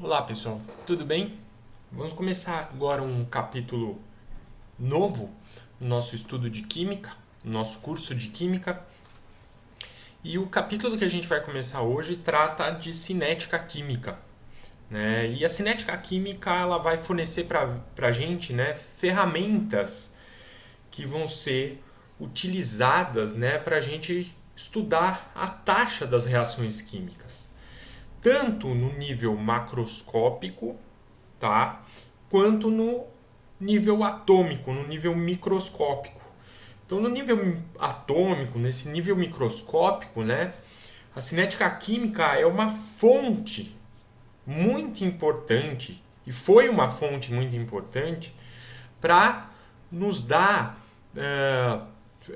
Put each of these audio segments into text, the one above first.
Olá pessoal, tudo bem? Vamos começar agora um capítulo novo no nosso estudo de Química, no nosso curso de Química. E o capítulo que a gente vai começar hoje trata de cinética química. Né? E a cinética química ela vai fornecer para a gente, né, ferramentas que vão ser utilizadas, né, para a gente estudar a taxa das reações químicas, tanto no nível macroscópico, tá? Quanto no nível atômico, no nível microscópico. Então, no nível atômico, nesse nível microscópico, né, a cinética química é uma fonte muito importante e foi uma fonte muito importante para nos dar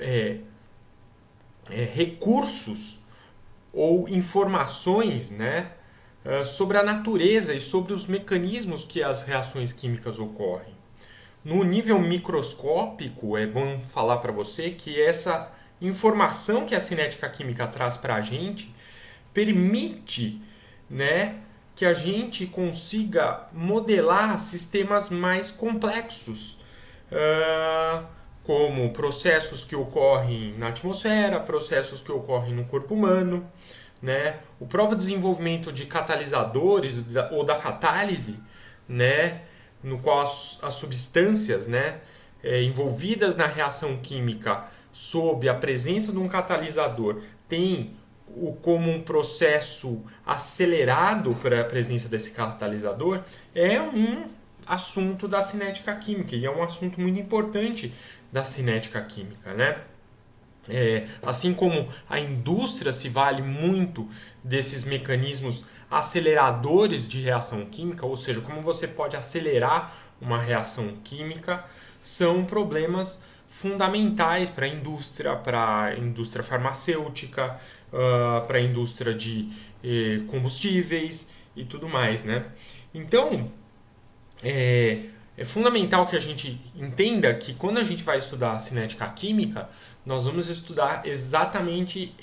é, recursos ou informações, né, sobre a natureza e sobre os mecanismos que as reações químicas ocorrem. No nível microscópico, é bom falar para você que essa informação que a cinética química traz para a gente permite, né, que a gente consiga modelar sistemas mais complexos, como processos que ocorrem na atmosfera, processos que ocorrem no corpo humano, né? O próprio desenvolvimento de catalisadores ou da catálise, né? No qual as substâncias, né, envolvidas na reação química sob a presença de um catalisador têm como um processo acelerado para a presença desse catalisador, é um assunto da cinética química e é um assunto muito importante da cinética química, né? Assim como a indústria se vale muito desses mecanismos aceleradores de reação química, ou seja, como você pode acelerar uma reação química, são problemas fundamentais para a indústria farmacêutica, para a indústria de combustíveis e tudo mais, né? Então, é fundamental que a gente entenda que quando a gente vai estudar a cinética química, nós vamos estudar exatamente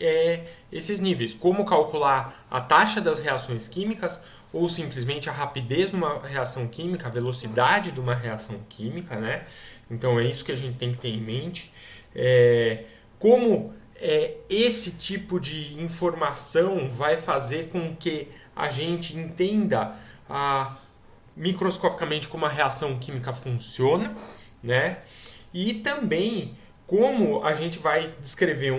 esses níveis. Como calcular a taxa das reações químicas ou simplesmente a rapidez de uma reação química, a velocidade de uma reação química, né? Então é isso que a gente tem que ter em mente. Como esse tipo de informação vai fazer com que a gente entenda microscopicamente como a reação química funciona, né? E também como a gente vai descrever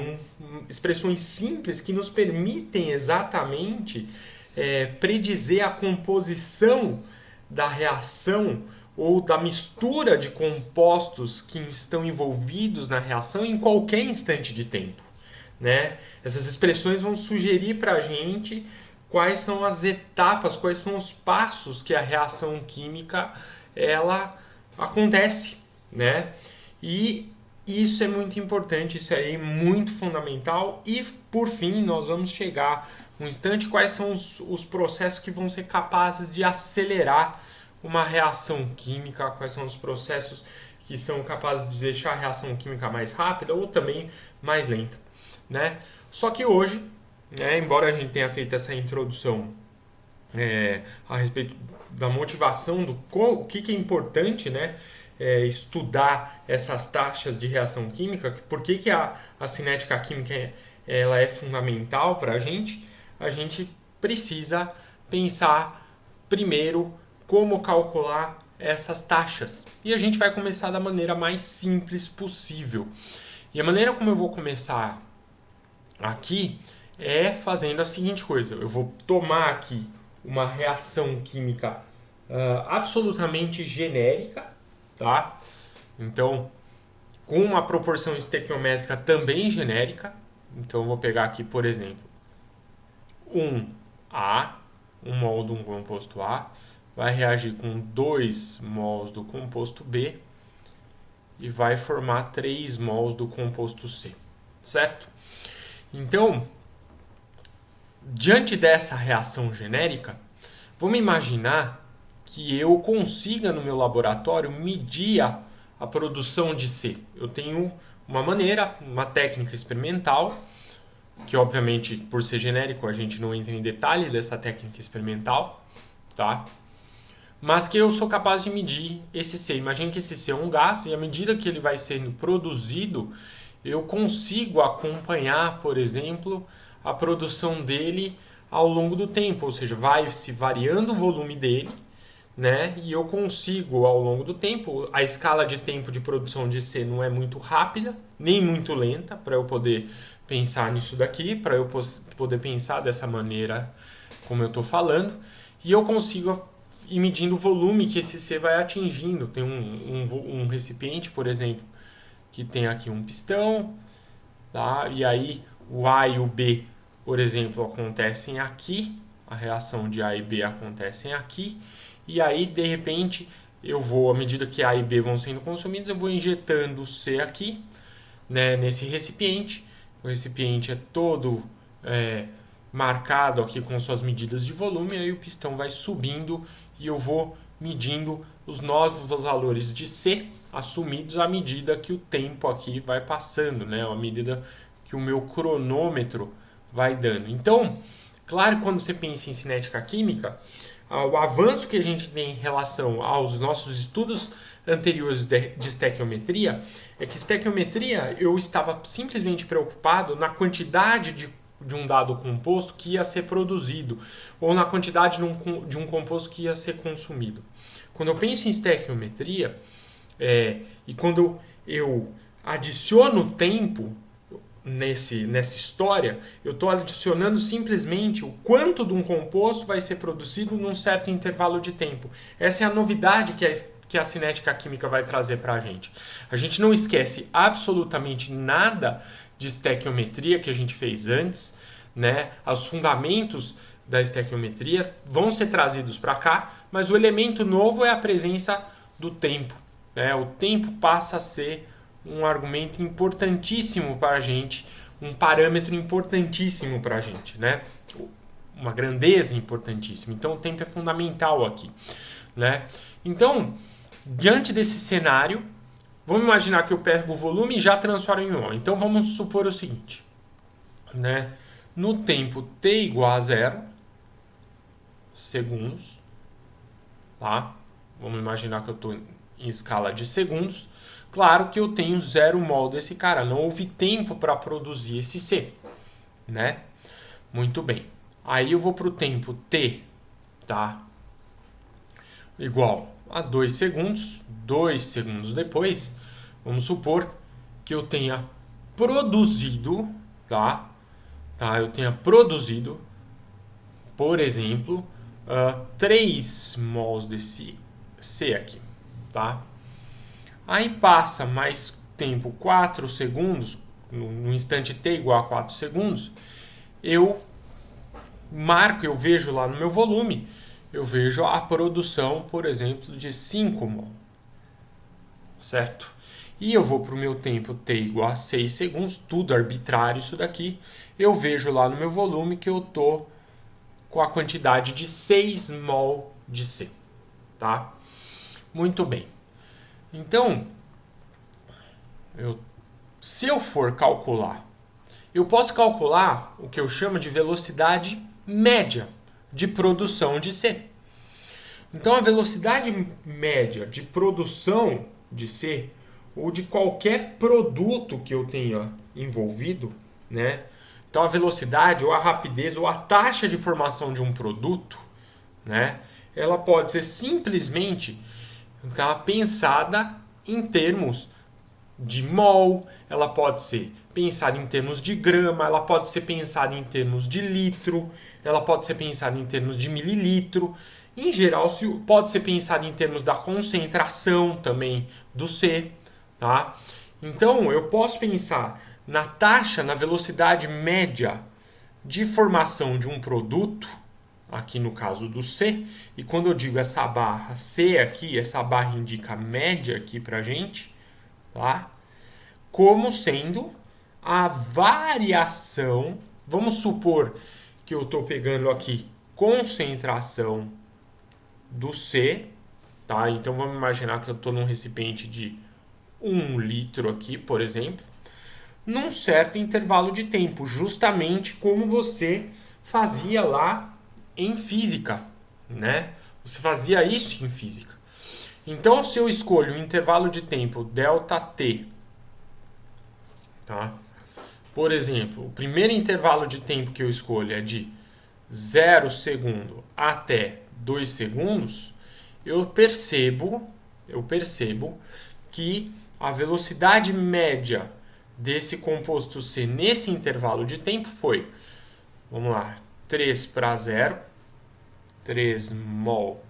expressões simples que nos permitem exatamente predizer a composição da reação ou da mistura de compostos que estão envolvidos na reação em qualquer instante de tempo. Né? Essas expressões vão sugerir para a gente quais são as etapas, quais são os passos que a reação química ela acontece, né? E isso é muito importante, isso é muito fundamental. E por fim, nós vamos chegar um instante quais são os processos que vão ser capazes de acelerar uma reação química, quais são os processos que são capazes de deixar a reação química mais rápida ou também mais lenta, né? Só que hoje, né, embora a gente tenha feito essa introdução a respeito da motivação do o que é importante, né, estudar essas taxas de reação química, por que a cinética química ela é fundamental para a gente precisa pensar primeiro como calcular essas taxas. E a gente vai começar da maneira mais simples possível. E a maneira como eu vou começar aqui é fazendo a seguinte coisa: eu vou tomar aqui uma reação química absolutamente genérica, tá? Então, com uma proporção estequiométrica também genérica. Então, eu vou pegar aqui, por exemplo, um mol de um composto A, vai reagir com 2 mols do composto B e vai formar 3 mols do composto C, certo? Então, diante dessa reação genérica, vamos imaginar que eu consiga no meu laboratório medir a produção de C. Eu tenho uma maneira, uma técnica experimental, que obviamente por ser genérico a gente não entra em detalhe dessa técnica experimental, tá? Mas que eu sou capaz de medir esse C. Imagine que esse C é um gás e à medida que ele vai sendo produzido, eu consigo acompanhar, por exemplo, a produção dele ao longo do tempo, ou seja, vai se variando o volume dele, né? E eu consigo ao longo do tempo, a escala de tempo de produção de C não é muito rápida, nem muito lenta, para eu poder pensar nisso daqui, para eu poder pensar dessa maneira como eu estou falando, e eu consigo ir medindo o volume que esse C vai atingindo. Tem um recipiente, por exemplo, que tem aqui um pistão, tá? E aí o A e o B, por exemplo, acontecem aqui, a reação de A e B acontecem aqui, e aí de repente eu vou, à medida que A e B vão sendo consumidos, eu vou injetando o C aqui, né, nesse recipiente. O recipiente é todo marcado aqui com suas medidas de volume, aí o pistão vai subindo e eu vou medindo os novos valores de C assumidos à medida que o tempo aqui vai passando, né? À medida que o meu cronômetro vai dando. Então, claro que quando você pensa em cinética química, o avanço que a gente tem em relação aos nossos estudos anteriores de estequiometria é que estequiometria eu estava simplesmente preocupado na quantidade de um dado composto que ia ser produzido ou na quantidade de um composto que ia ser consumido. Quando eu penso em estequiometria e quando eu adiciono tempo nessa história, eu estou adicionando simplesmente o quanto de um composto vai ser produzido num certo intervalo de tempo. Essa é a novidade que a cinética química vai trazer para a gente. A gente não esquece absolutamente nada de estequiometria que a gente fez antes, né? Os fundamentos da estequiometria vão ser trazidos para cá, mas o elemento novo é a presença do tempo, né? O tempo passa a ser um argumento importantíssimo para a gente, um parâmetro importantíssimo para a gente, né? Uma grandeza importantíssima. Então o tempo é fundamental aqui, né? Então, diante desse cenário, vamos imaginar que eu pego o volume e já transformo em mol. Então vamos supor o seguinte, né? No tempo t igual a 0 segundos, tá? Vamos imaginar que eu estou em escala de segundos. Claro que eu tenho 0 mol desse cara, não houve tempo para produzir esse C, né? Muito bem. Aí eu vou para o tempo t, tá? Igual a 2 segundos. 2 segundos depois, vamos supor que eu tenha produzido, tá? Eu tenha produzido, por exemplo, 3 mols desse C aqui, tá? Aí passa mais tempo, 4 segundos, no instante t igual a 4 segundos, eu marco, eu vejo lá no meu volume, eu vejo a produção, por exemplo, de 5 mol, certo? E eu vou para o meu tempo t igual a 6 segundos, tudo arbitrário isso daqui, eu vejo lá no meu volume que eu estou com a quantidade de 6 mol de C, tá? Muito bem. Então, se eu for calcular, eu posso calcular o que eu chamo de velocidade média de produção de C. Então, a velocidade média de produção de C, ou de qualquer produto que eu tenha envolvido, né? Então, a velocidade, ou a rapidez, ou a taxa de formação de um produto, né? Ela pode ser simplesmente pensada em termos de mol, ela pode ser pensada em termos de grama, ela pode ser pensada em termos de litro, ela pode ser pensada em termos de mililitro. Em geral, pode ser pensada em termos da concentração também do C, tá? Então, eu posso pensar na taxa, na velocidade média de formação de um produto, aqui no caso do C, e quando eu digo essa barra C aqui, essa barra indica a média aqui pra gente, tá? Como sendo a variação, vamos supor que eu estou pegando aqui concentração do C, tá? Então vamos imaginar que eu estou num recipiente de 1 litro aqui, por exemplo, num certo intervalo de tempo, justamente como você fazia lá em física, né? Você fazia isso em física. Então, se eu escolho um intervalo de tempo ΔT, tá? Por exemplo, o primeiro intervalo de tempo que eu escolho é de 0 segundo até 2 segundos, eu percebo que a velocidade média desse composto C nesse intervalo de tempo foi, vamos lá, 3 para 0, 3 mol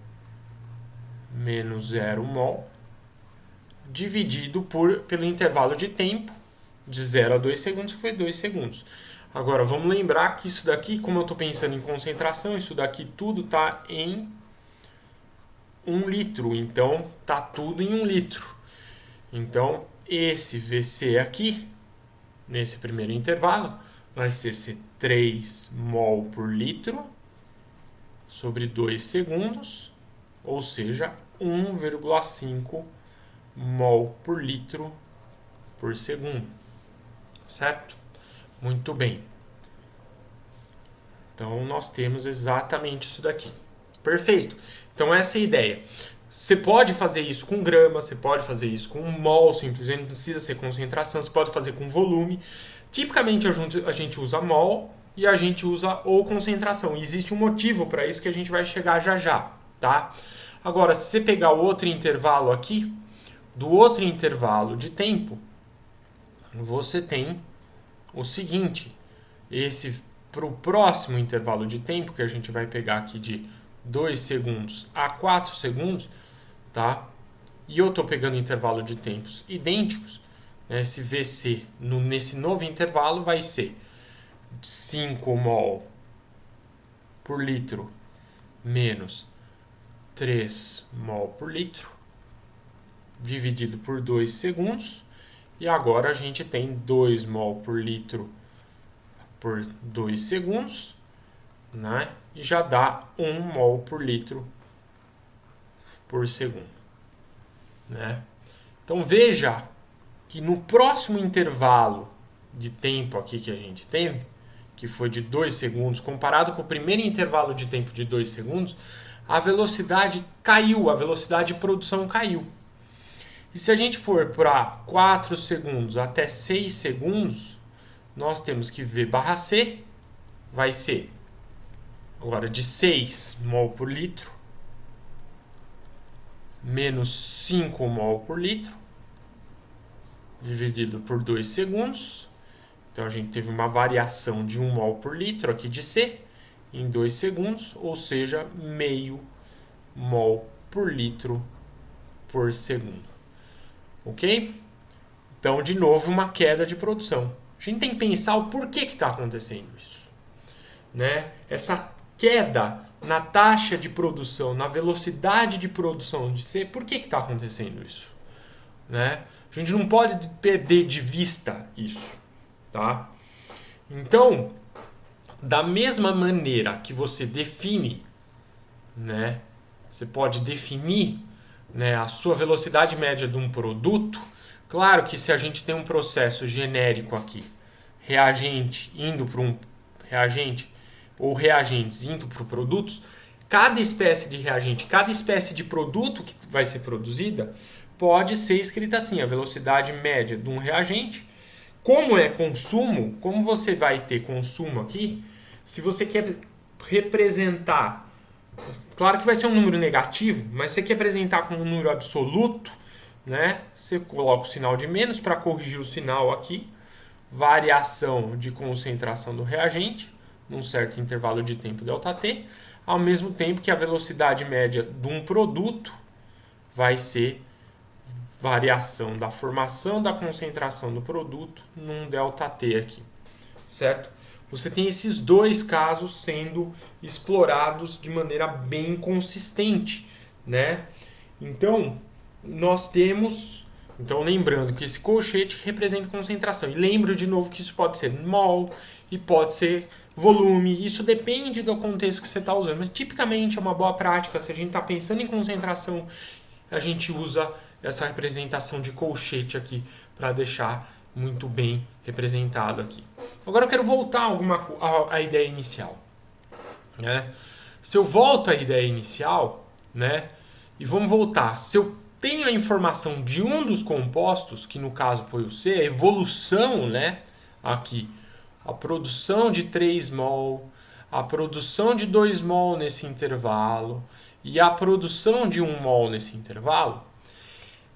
menos 0 mol, dividido pelo intervalo de tempo de 0 a 2 segundos, que foi 2 segundos. Agora, vamos lembrar que isso daqui, como eu estou pensando em concentração, isso daqui tudo está em 1 litro. Então, está tudo em 1 litro. Então, esse VC aqui, nesse primeiro intervalo, vai ser 3 mol por litro sobre 2 segundos, ou seja, 1,5 mol por litro por segundo. Certo? Muito bem. Então, nós temos exatamente isso daqui. Perfeito. Então, essa é a ideia. Você pode fazer isso com grama, você pode fazer isso com mol, simplesmente não precisa ser concentração, você pode fazer com volume. Tipicamente, a gente usa mol e a gente usa ou concentração. E existe um motivo para isso que a gente vai chegar já já, tá? Agora, se você pegar o outro intervalo aqui, do outro intervalo de tempo, você tem o seguinte, para o próximo intervalo de tempo, que a gente vai pegar aqui de 2 segundos a 4 segundos, tá? E eu estou pegando intervalo de tempos idênticos, né? Esse VC nesse novo intervalo vai ser 5 mol por litro menos 3 mol por litro, dividido por 2 segundos. E agora a gente tem 2 mol por litro por 2 segundos, né? E já dá 1 mol por litro por segundo, né? Então veja que no próximo intervalo de tempo aqui que a gente tem, que foi de 2 segundos, comparado com o primeiro intervalo de tempo de 2 segundos, a velocidade caiu, a velocidade de produção caiu. E se a gente for para 4 segundos até 6 segundos, nós temos que V barra C vai ser agora de 6 mol por litro menos 5 mol por litro dividido por 2 segundos. Então a gente teve uma variação de 1 mol por litro aqui de C em 2 segundos, ou seja, meio mol por litro por segundo. Ok? Então, de novo, uma queda de produção. A gente tem que pensar o porquê que está acontecendo isso, né? Essa queda na taxa de produção, na velocidade de produção de C, por que está acontecendo isso? Né? A gente não pode perder de vista isso, tá? Então, da mesma maneira que você define, né? Você pode definir, né, a sua velocidade média de um produto. Claro que se a gente tem um processo genérico aqui, reagente indo para um reagente ou reagentes indo para produtos, cada espécie de reagente, cada espécie de produto que vai ser produzida pode ser escrita assim, a velocidade média de um reagente. Como é consumo, como você vai ter consumo aqui, se você quer representar, claro que vai ser um número negativo, mas você quer representar como um número absoluto, né? Você coloca o sinal de menos para corrigir o sinal aqui, variação de concentração do reagente, num certo intervalo de tempo ΔT, ao mesmo tempo que a velocidade média de um produto vai ser variação da formação da concentração do produto num ΔT aqui, certo? Você tem esses dois casos sendo explorados de maneira bem consistente, né? Então, nós temos... Então, lembrando que esse colchete representa concentração. E lembro de novo que isso pode ser mol e pode ser volume. Isso depende do contexto que você está usando. Mas, tipicamente, é uma boa prática. Se a gente está pensando em concentração, a gente usa essa representação de colchete aqui para deixar muito bem representado aqui. Agora eu quero voltar à ideia inicial, né? Se eu volto à ideia inicial, né, e vamos voltar, se eu tenho a informação de um dos compostos, que no caso foi o C, a evolução, né, aqui, a produção de 3 mol, a produção de 2 mol nesse intervalo e a produção de 1 mol nesse intervalo,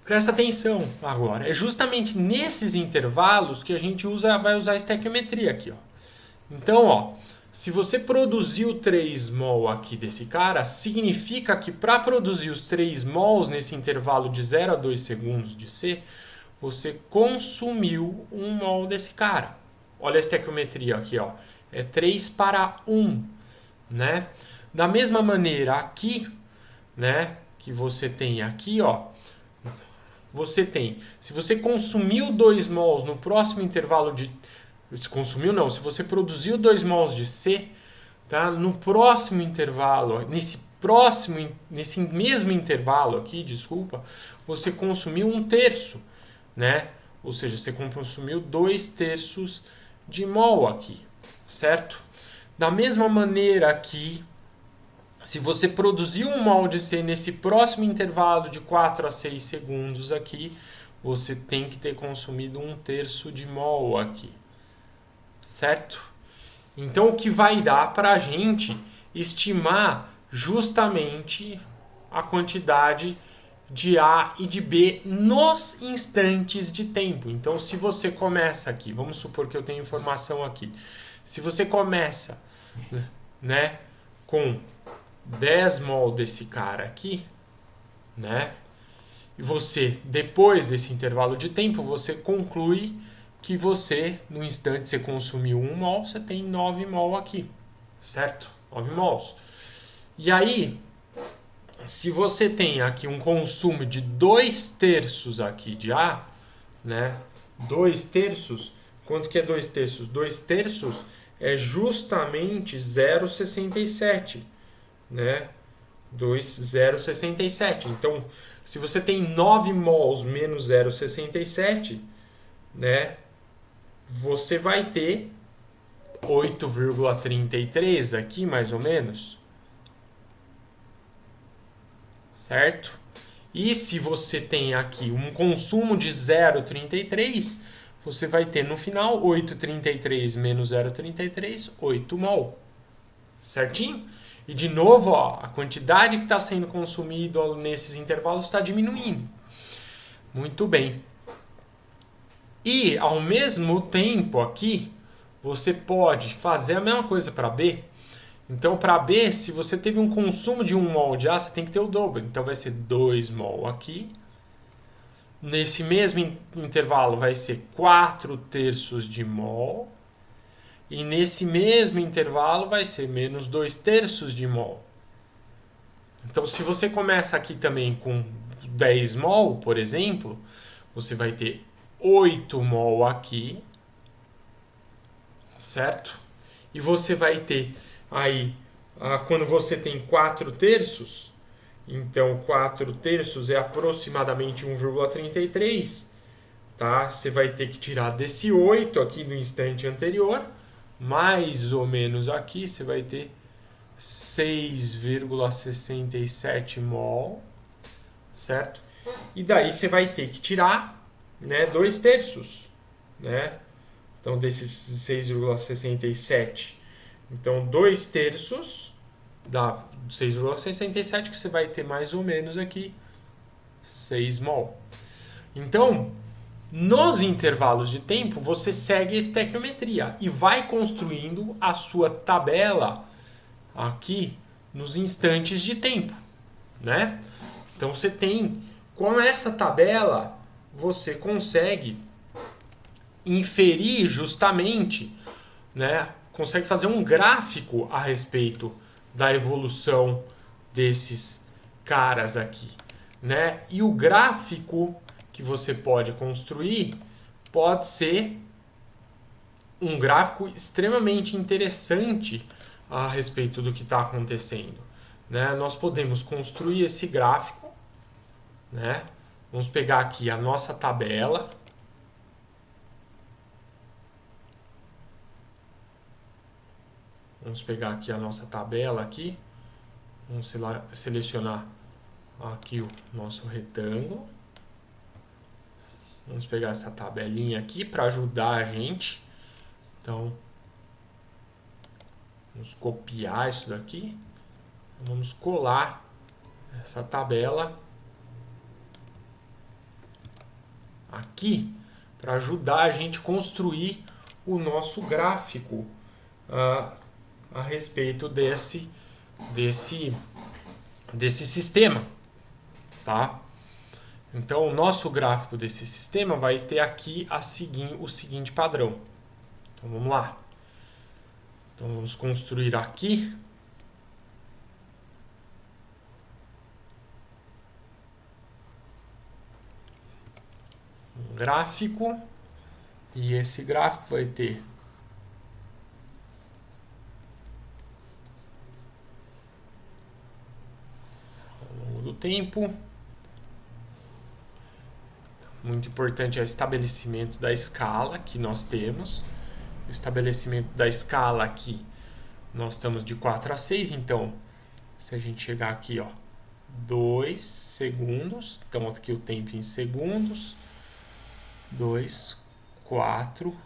presta atenção agora, é justamente nesses intervalos que a gente vai usar a estequiometria aqui, ó. Então, ó, se você produziu 3 mol aqui desse cara, significa que para produzir os 3 mols nesse intervalo de 0 a 2 segundos de C, você consumiu 1 mol desse cara. Olha a estequiometria aqui, ó. É 3 para 1, né? Da mesma maneira aqui, né, que você tem aqui, ó, você tem, se você consumiu 2 mols no próximo intervalo de se consumiu não, se você produziu 2 mols de C, tá? No próximo intervalo, nesse mesmo intervalo aqui, desculpa, você consumiu 1/3, né? Ou seja, você consumiu 2/3 de mol aqui, certo? Da mesma maneira aqui, se você produziu 1 mol de C nesse próximo intervalo de 4 a 6 segundos aqui, você tem que ter consumido 1/3 de mol aqui. Certo? Então, o que vai dar para a gente estimar justamente a quantidade de A e de B nos instantes de tempo. Então, se você começa aqui, vamos supor que eu tenho informação aqui. Se você começa, né, com 10 mol desse cara aqui, né, e você, depois desse intervalo de tempo, você conclui que você, no instante, você consumiu 1 mol, você tem 9 mol aqui, certo? 9 mols. E aí, se você tem aqui um consumo de 2/3 aqui de A, né? 2/3, quanto que é 2/3? 2/3 é justamente 0,67, né? 0,67. Então, se você tem 9 mols menos 0,67, né? Você vai ter 8,33 aqui, mais ou menos. Certo? E se você tem aqui um consumo de 0,33, você vai ter no final 8,33 menos 0,33, 8 mol. Certinho? E de novo, ó, a quantidade que está sendo consumida nesses intervalos está diminuindo. Muito bem. E, ao mesmo tempo aqui, você pode fazer a mesma coisa para B. Então, para B, se você teve um consumo de 1 mol de A, você tem que ter o dobro. Então, vai ser 2 mol aqui. Nesse mesmo intervalo, vai ser 4/3 de mol. E nesse mesmo intervalo, vai ser menos 2/3 de mol. Então, se você começa aqui também com 10 mol, por exemplo, você vai ter 8 mol aqui, certo? E você vai ter aí, quando você tem 4/3, então 4/3 é aproximadamente 1,33, tá? Você vai ter que tirar desse 8 aqui no instante anterior, mais ou menos aqui, você vai ter 6,67 mol, certo? E daí você vai ter que tirar, né, 2/3, né? Então, desses 6,67. Então, 2/3 dá 6,67, que você vai ter mais ou menos aqui 6 mol. Então, nos intervalos de tempo, você segue a estequiometria e vai construindo a sua tabela aqui nos instantes de tempo, né? Então, você tem, com essa tabela, você consegue inferir justamente, né, consegue fazer um gráfico a respeito da evolução desses caras aqui, né? E o gráfico que você pode construir pode ser um gráfico extremamente interessante a respeito do que está acontecendo, né? Nós podemos construir esse gráfico, né? Vamos pegar aqui a nossa tabela. Vamos pegar aqui a nossa tabela aqui. Vamos selecionar aqui o nosso retângulo. Vamos pegar essa tabelinha aqui para ajudar a gente. Então, vamos copiar isso daqui. Vamos colar essa tabela aqui para ajudar a gente a construir o nosso gráfico a respeito desse sistema, tá? Então, o nosso gráfico desse sistema vai ter aqui o seguinte padrão. Então, vamos lá. Então, vamos construir aqui um gráfico, e esse gráfico vai ter ao longo do tempo. Muito importante é o estabelecimento da escala que nós temos. O estabelecimento da escala aqui, nós estamos de 4 a 6, então, se a gente chegar aqui, ó, 2 segundos, então aqui o tempo em segundos, 2, 4,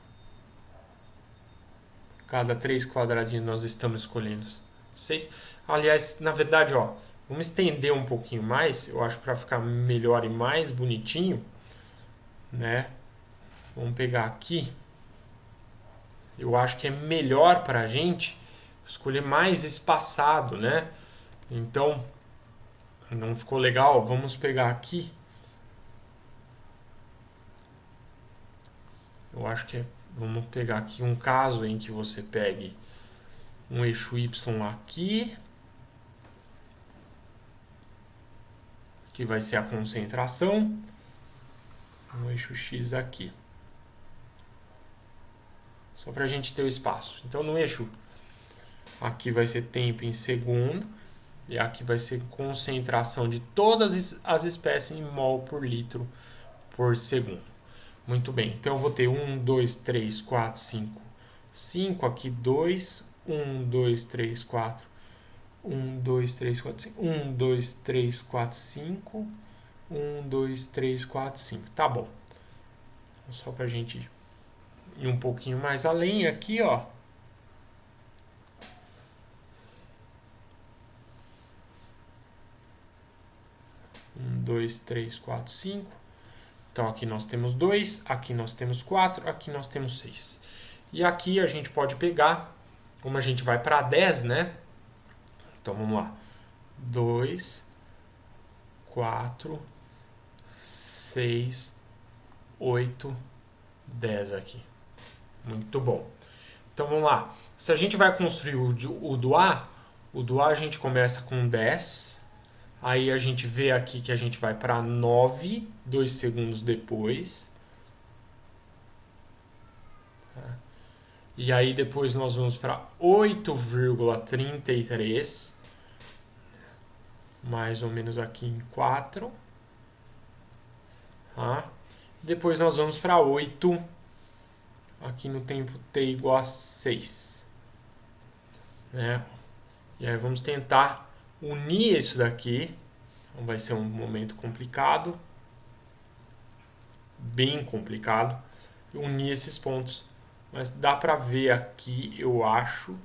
cada 3 quadradinhos nós estamos escolhendo 6. Aliás, na verdade, ó, vamos estender um pouquinho mais, eu acho, para ficar melhor e mais bonitinho, né? Vamos pegar aqui. Eu acho que é melhor para a gente escolher mais espaçado, né? Então, não ficou legal? Vamos pegar aqui. Eu acho que vamos pegar aqui um caso em que você pegue um eixo Y aqui, que vai ser a concentração, um eixo X aqui. Só para a gente ter o espaço. Então, no eixo aqui vai ser tempo em segundo, e aqui vai ser concentração de todas as espécies em mol por litro por segundo. Muito bem, então eu vou ter 1, 2, 3, 4, 5, 5, aqui 2, 1, 2, 3, 4, 1, 2, 3, 4, 5, 1, 2, 3, 4, 5, 1, 2, 3, 4, 5, tá bom. Só para a gente ir um pouquinho mais além aqui, ó. Um, 2, 3, 4, 5. Então aqui nós temos 2, aqui nós temos 4, aqui nós temos 6. E aqui a gente pode pegar, como a gente vai para 10, né? Então vamos lá. 2, 4, 6, 8, 10 aqui. Muito bom. Então vamos lá. Se a gente vai construir o do A a gente começa com 10. Aí a gente vê aqui que a gente vai para 9, 2 segundos depois. E aí depois nós vamos para 8,33. Mais ou menos aqui em 4. Depois nós vamos para 8. Aqui no tempo t igual a 6. Né? E aí vamos tentar unir isso daqui. Então vai ser um momento complicado. Bem complicado. Unir esses pontos. Mas dá para ver aqui, eu acho,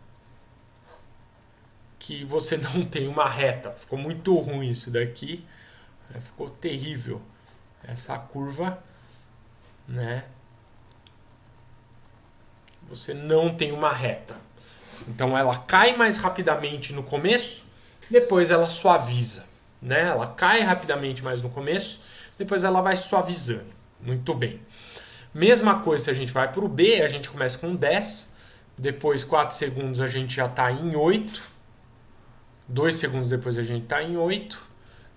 que você não tem uma reta. Ficou muito ruim isso daqui. Ficou terrível. Essa curva, né? Você não tem uma reta. Então ela cai mais rapidamente no começo, depois ela suaviza, né? Ela cai rapidamente mais no começo, depois ela vai suavizando. Muito bem. Mesma coisa se a gente vai para o B, a gente começa com 10, depois 4 segundos a gente já está em 8, 2 segundos depois a gente está em 8,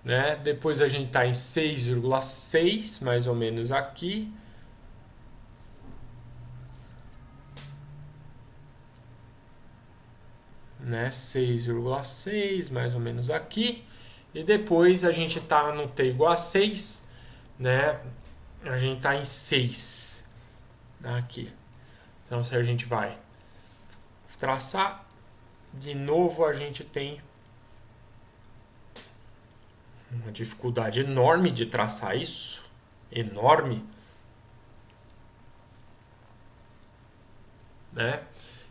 né? Depois a gente está em 6,6, mais ou menos aqui. Né, 6,6, mais ou menos aqui. E depois a gente está no t igual a 6, né? A gente está em 6 aqui. Então se a gente vai traçar, de novo a gente tem Uma dificuldade enorme de traçar isso. Enorme. Né?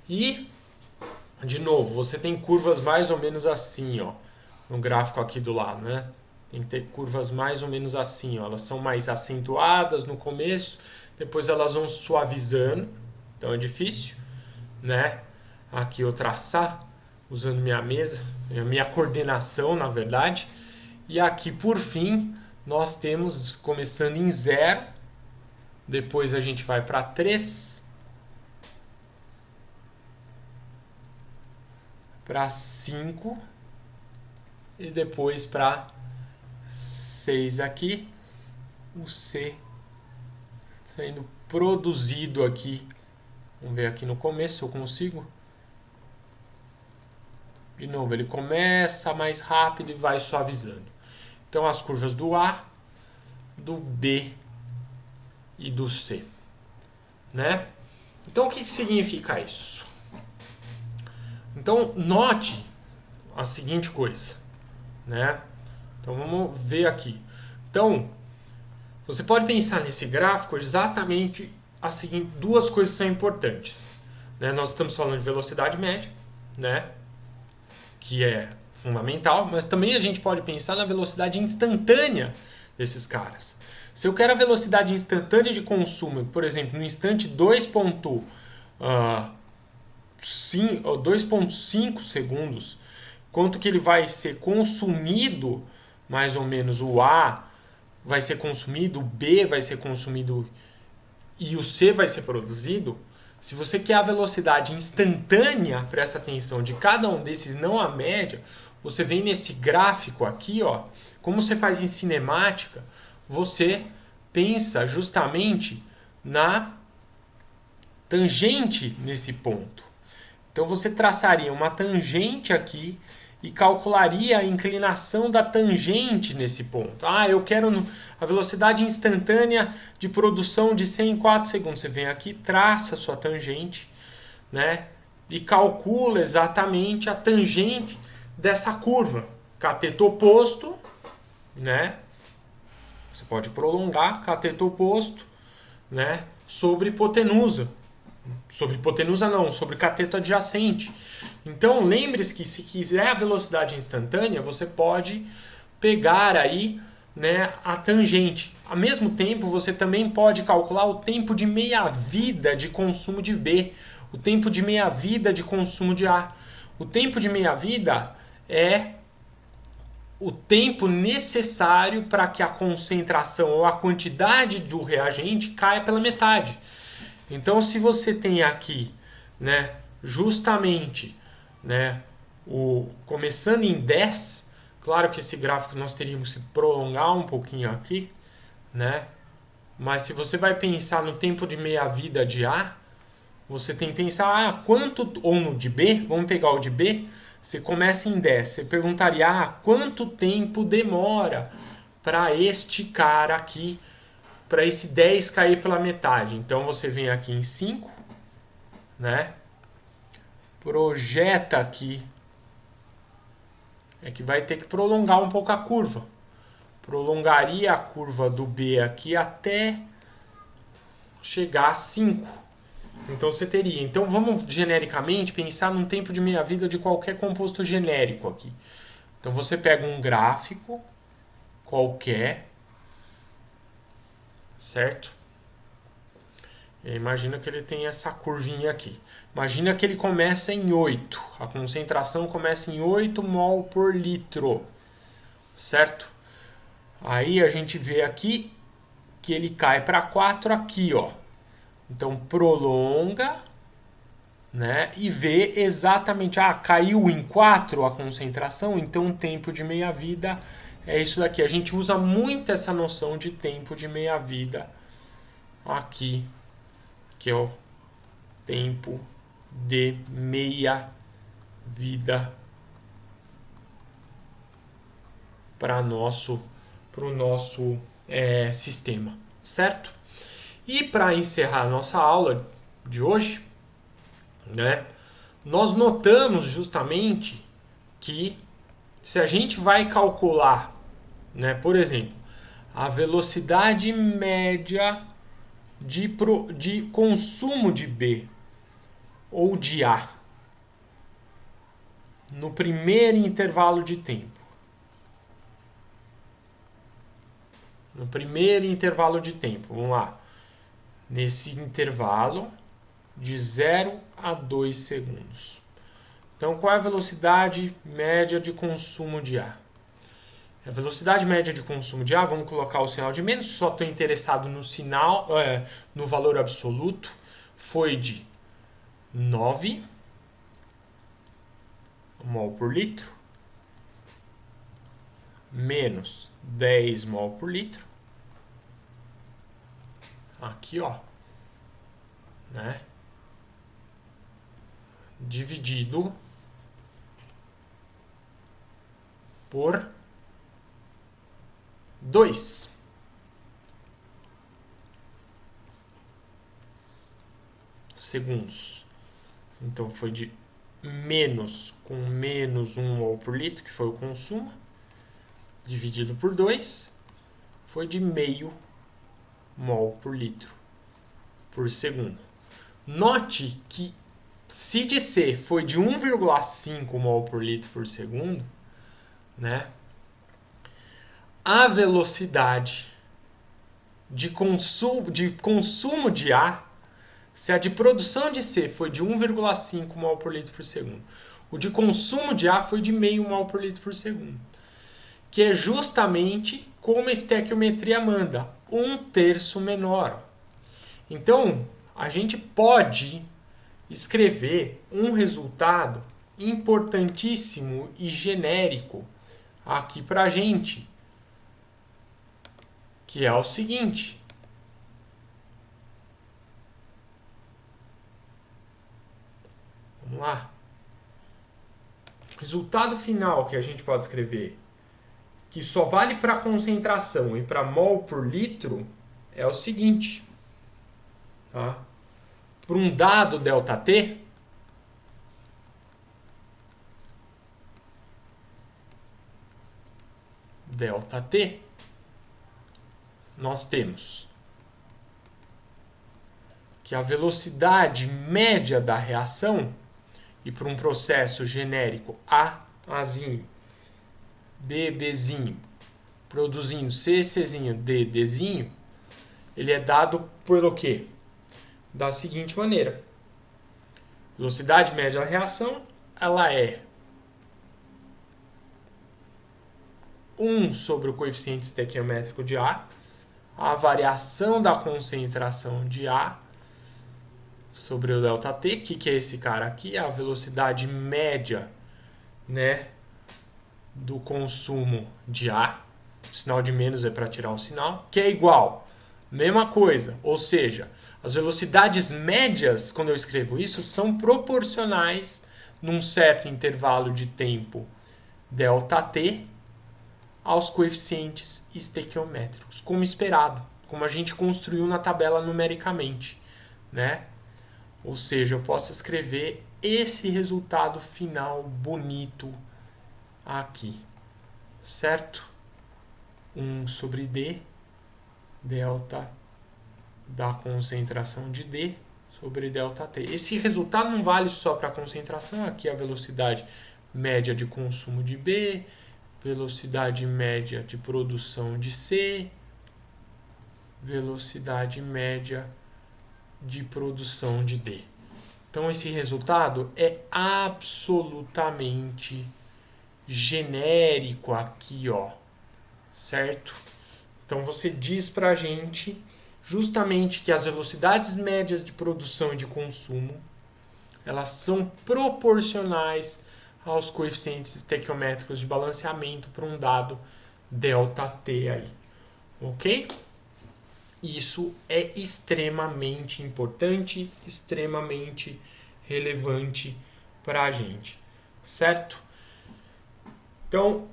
E, de novo, você tem curvas mais ou menos assim, ó, no gráfico aqui do lado, né? Tem que ter curvas mais ou menos assim, ó. Elas são mais acentuadas no começo, depois elas vão suavizando, então é difícil, né? Aqui eu traçar, usando minha mesa, minha coordenação, na verdade. E aqui, por fim, nós temos começando em 0, depois a gente vai para 3, para 5 e depois para 6 aqui, o C sendo produzido aqui. Vamos ver aqui no começo se eu consigo. De novo, ele começa mais rápido e vai suavizando. Então, as curvas do A, do B e do C. Né? Então, o que significa isso? Então, note a seguinte coisa. Né? Então, vamos ver aqui. Então, você pode pensar nesse gráfico exatamente as seguintes duas coisas são importantes. Né? Nós estamos falando de velocidade média, né? Que é fundamental, mas também a gente pode pensar na velocidade instantânea desses caras. Se eu quero a velocidade instantânea de consumo, por exemplo, no instante 2.5 segundos, quanto que ele vai ser consumido, mais ou menos o A vai ser consumido, o B vai ser consumido e o C vai ser produzido. Se você quer a velocidade instantânea, presta atenção, de cada um desses, não a média, você vem nesse gráfico aqui, ó, como você faz em cinemática, você pensa justamente na tangente nesse ponto. Então você traçaria uma tangente aqui e calcularia a inclinação da tangente nesse ponto. Ah, eu quero a velocidade instantânea de produção de 100 em 4 segundos. Você vem aqui, traça a sua tangente, né? E calcula exatamente a tangente dessa curva. Cateto oposto, né? Você pode prolongar cateto oposto, né? Sobre hipotenusa. Sobre hipotenusa não, sobre cateto adjacente. Então lembre-se que se quiser a velocidade instantânea, você pode pegar aí, né, a tangente. Ao mesmo tempo, você também pode calcular o tempo de meia-vida de consumo de B, o tempo de meia-vida de consumo de A. O tempo de meia-vida é o tempo necessário para que a concentração ou a quantidade do reagente caia pela metade. Então, se você tem aqui, né, justamente, né, começando em 10, claro que esse gráfico nós teríamos que prolongar um pouquinho aqui, né? Mas se você vai pensar no tempo de meia-vida de A, você tem que pensar quanto, ou no de B, vamos pegar o de B, você começa em 10, você perguntaria quanto tempo demora para este cara aqui, para esse 10 cair pela metade. Então você vem aqui em 5, né? Projeta aqui. É que vai ter que prolongar um pouco a curva. Prolongaria a curva do B aqui até chegar a 5. Então você teria. Então vamos genericamente pensar num tempo de meia-vida de qualquer composto genérico aqui. Então você pega um gráfico qualquer, certo? Imagina que ele tem essa curvinha aqui. Imagina que ele começa em 8. A concentração começa em 8 mol por litro. Certo? Aí a gente vê aqui que ele cai para 4 aqui, ó. Então prolonga, né? E vê exatamente, caiu em 4 a concentração, então o tempo de meia-vida é isso daqui. A gente usa muito essa noção de tempo de meia-vida aqui, que é o tempo de meia-vida para o nosso sistema, certo? E para encerrar a nossa aula de hoje, né, nós notamos justamente que se a gente vai calcular né? Por exemplo, a velocidade média de consumo de B ou de A no primeiro intervalo de tempo. No primeiro intervalo de tempo, vamos lá. Nesse intervalo de 0 a 2 segundos. Então, qual é a velocidade média de consumo de A? A velocidade média de consumo de A, vamos colocar o sinal de menos, só estou interessado no sinal, no valor absoluto, foi de 9 mol por litro, menos 10 mol por litro, aqui ó, né? Dividido por 2. Segundos. Então foi de menos com menos 1 mol por litro, que foi o consumo, dividido por 2, foi de meio mol por litro por segundo. Note que se de C foi de 1,5 mol por litro por segundo, né? A velocidade de consumo de A, se a de produção de C foi de 1,5 mol por litro por segundo, o de consumo de A foi de meio mol por litro por segundo, que é justamente como a estequiometria manda, 1/3 menor. Então, a gente pode escrever um resultado importantíssimo e genérico aqui para a gente, que é o seguinte. Vamos lá. Resultado final que a gente pode escrever, que só vale para concentração e para mol por litro, é o seguinte. Tá? Para um dado ΔT, nós temos que a velocidade média da reação, e para um processo genérico Azinho, BBzinho, produzindo CCzinho, DDzinho, ele é dado pelo quê? Da seguinte maneira. Velocidade média da reação, ela é 1 sobre o coeficiente estequiométrico de A, a variação da concentração de A sobre o ΔT, que é esse cara aqui, a velocidade média, né, do consumo de A. O sinal de menos é para tirar o sinal, que é igual, mesma coisa, ou seja, as velocidades médias, quando eu escrevo isso, são proporcionais num certo intervalo de tempo ΔT aos coeficientes estequiométricos, como esperado, como a gente construiu na tabela numericamente, né? Ou seja, eu posso escrever esse resultado final bonito aqui, certo? 1 sobre D, delta da concentração de D sobre ΔT. Esse resultado não vale só para a concentração, aqui a velocidade média de consumo de B, velocidade média de produção de C, velocidade média de produção de D. Então esse resultado é absolutamente genérico aqui, ó, certo? Então você diz pra gente justamente que as velocidades médias de produção e de consumo, elas são proporcionais aos coeficientes estequiométricos de balanceamento para um dado ΔT aí, ok? Isso é extremamente importante, extremamente relevante para a gente, certo? Então,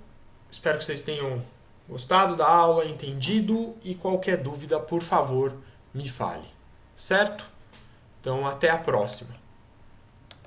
espero que vocês tenham gostado da aula, entendido, e qualquer dúvida, por favor, me fale, certo? Então, até a próxima.